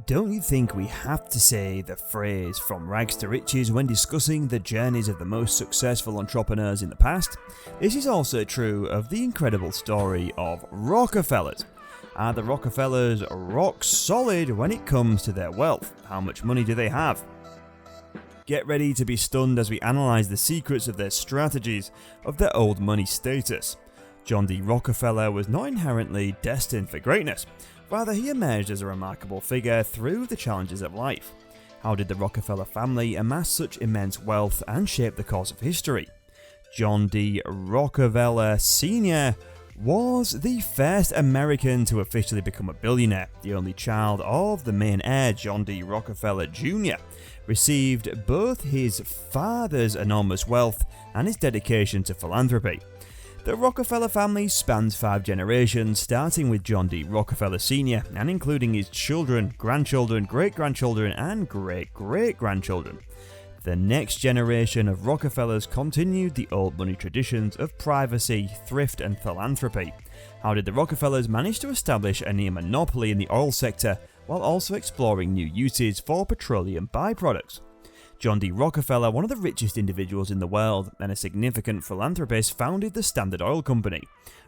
Don't you think we have to say the phrase "from rags to riches" when discussing the journeys of the most successful entrepreneurs in the past? This is also true of the incredible story of Rockefellers. Are the Rockefellers rock solid when it comes to their wealth? How much money do they have? Get ready to be stunned as we analyse the secrets of their strategies of their old money status. John D. Rockefeller was not inherently destined for greatness. Rather, he emerged as a remarkable figure through the challenges of life. How did the Rockefeller family amass such immense wealth and shape the course of history? John D. Rockefeller Sr. was the first American to officially become a billionaire. The only child of the main heir, John D. Rockefeller Jr., received both his father's enormous wealth and his dedication to philanthropy. The Rockefeller family spans 5 generations, starting with John D. Rockefeller Sr. and including his children, grandchildren, great-grandchildren and great-great-grandchildren. The next generation of Rockefellers continued the old money traditions of privacy, thrift and philanthropy. How did the Rockefellers manage to establish a near monopoly in the oil sector while also exploring new uses for petroleum byproducts? John D. Rockefeller, one of the richest individuals in the world and a significant philanthropist, founded the Standard Oil Company.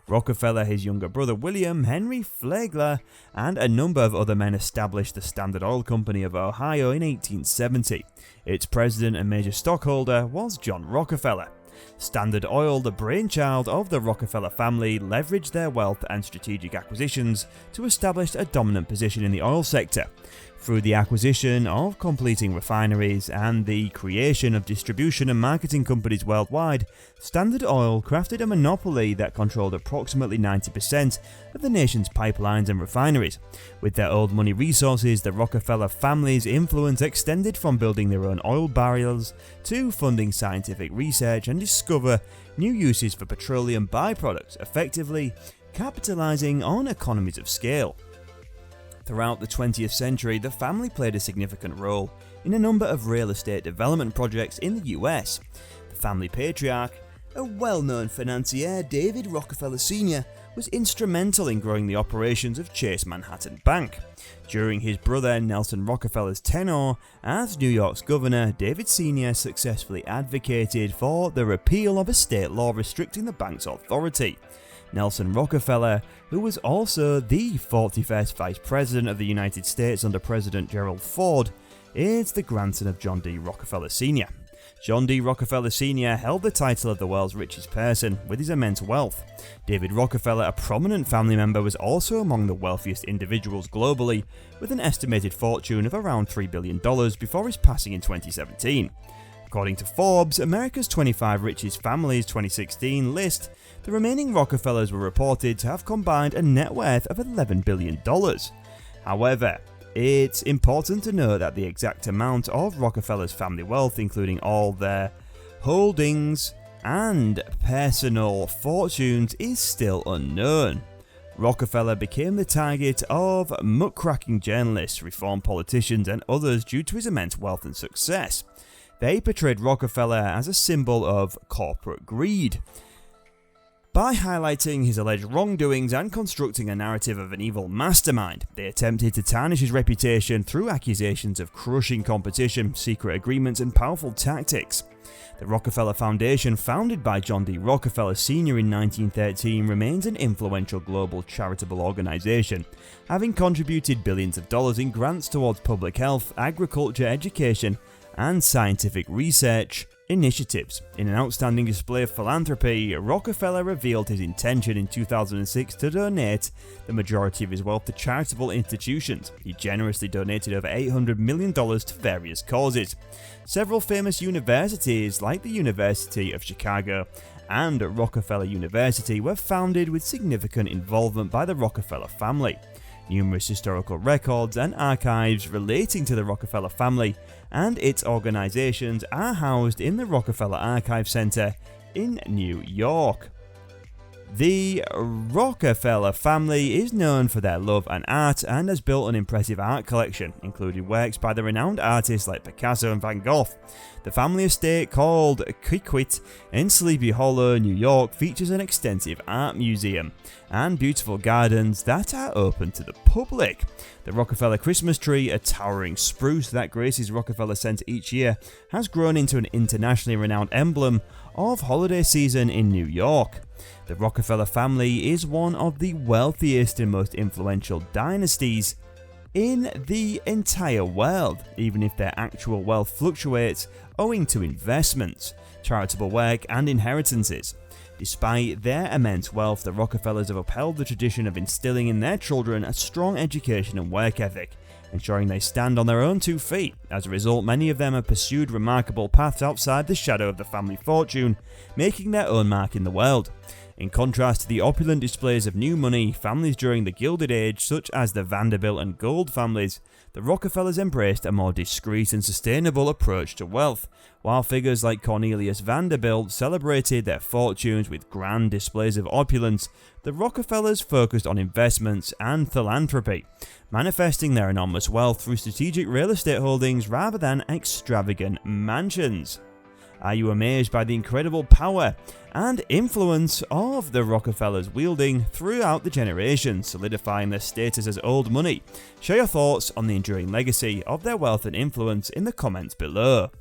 Rockefeller, his younger brother William Henry Flagler, and a number of other men established the Standard Oil Company of Ohio in 1870. Its president and major stockholder was John Rockefeller. Standard Oil, the brainchild of the Rockefeller family, leveraged their wealth and strategic acquisitions to establish a dominant position in the oil sector. Through the acquisition of completing refineries and the creation of distribution and marketing companies worldwide, Standard Oil crafted a monopoly that controlled approximately 90% of the nation's pipelines and refineries. With their old money resources, the Rockefeller family's influence extended from building their own oil barrels to funding scientific research and discover new uses for petroleum byproducts, effectively capitalizing on economies of scale. Throughout the 20th century, the family played a significant role in a number of real estate development projects in the US. The family patriarch, a well-known financier, David Rockefeller Sr., was instrumental in growing the operations of Chase Manhattan Bank. During his brother Nelson Rockefeller's tenure as New York's governor, David Sr. successfully advocated for the repeal of a state law restricting the bank's authority. Nelson Rockefeller, who was also the 41st Vice President of the United States under President Gerald Ford, is the grandson of John D. Rockefeller Sr. John D. Rockefeller Sr. held the title of the world's richest person with his immense wealth. David Rockefeller, a prominent family member, was also among the wealthiest individuals globally, with an estimated fortune of around $3 billion before his passing in 2017. According to Forbes, America's 25 richest families 2016 list, the remaining Rockefellers were reported to have combined a net worth of $11 billion. However, it's important to note that the exact amount of Rockefeller's family wealth, including all their holdings and personal fortunes, is still unknown. Rockefeller became the target of muckraking journalists, reform politicians, and others due to his immense wealth and success. They portrayed Rockefeller as a symbol of corporate greed. By highlighting his alleged wrongdoings and constructing a narrative of an evil mastermind, they attempted to tarnish his reputation through accusations of crushing competition, secret agreements, and powerful tactics. The Rockefeller Foundation, founded by John D. Rockefeller Sr. in 1913, remains an influential global charitable organization, having contributed billions of dollars in grants towards public health, agriculture, education, and scientific research initiatives. In an outstanding display of philanthropy, Rockefeller revealed his intention in 2006 to donate the majority of his wealth to charitable institutions. He generously donated over $800 million to various causes. Several famous universities, like the University of Chicago and Rockefeller University, were founded with significant involvement by the Rockefeller family. Numerous historical records and archives relating to the Rockefeller family and its organizations are housed in the Rockefeller Archive Center in New York. The Rockefeller family is known for their love and art and has built an impressive art collection, including works by the renowned artists like Picasso and Van Gogh. The family estate, called Quickwit in Sleepy Hollow, New York, features an extensive art museum and beautiful gardens that are open to the public. The Rockefeller Christmas tree, a towering spruce that graces Rockefeller Center each year, has grown into an internationally renowned emblem of holiday season in New York. The Rockefeller family is one of the wealthiest and most influential dynasties in the entire world, even if their actual wealth fluctuates owing to investments, charitable work, and inheritances. Despite their immense wealth, the Rockefellers have upheld the tradition of instilling in their children a strong education and work ethic, ensuring they stand on their own 2 feet. As a result, many of them have pursued remarkable paths outside the shadow of the family fortune, making their own mark in the world. In contrast to the opulent displays of new money, families during the Gilded Age, such as the Vanderbilt and Gold families, the Rockefellers embraced a more discreet and sustainable approach to wealth. While figures like Cornelius Vanderbilt celebrated their fortunes with grand displays of opulence, the Rockefellers focused on investments and philanthropy, manifesting their enormous wealth through strategic real estate holdings rather than extravagant mansions. Are you amazed by the incredible power and influence of the Rockefellers wielding throughout the generations, solidifying their status as old money? Share your thoughts on the enduring legacy of their wealth and influence in the comments below.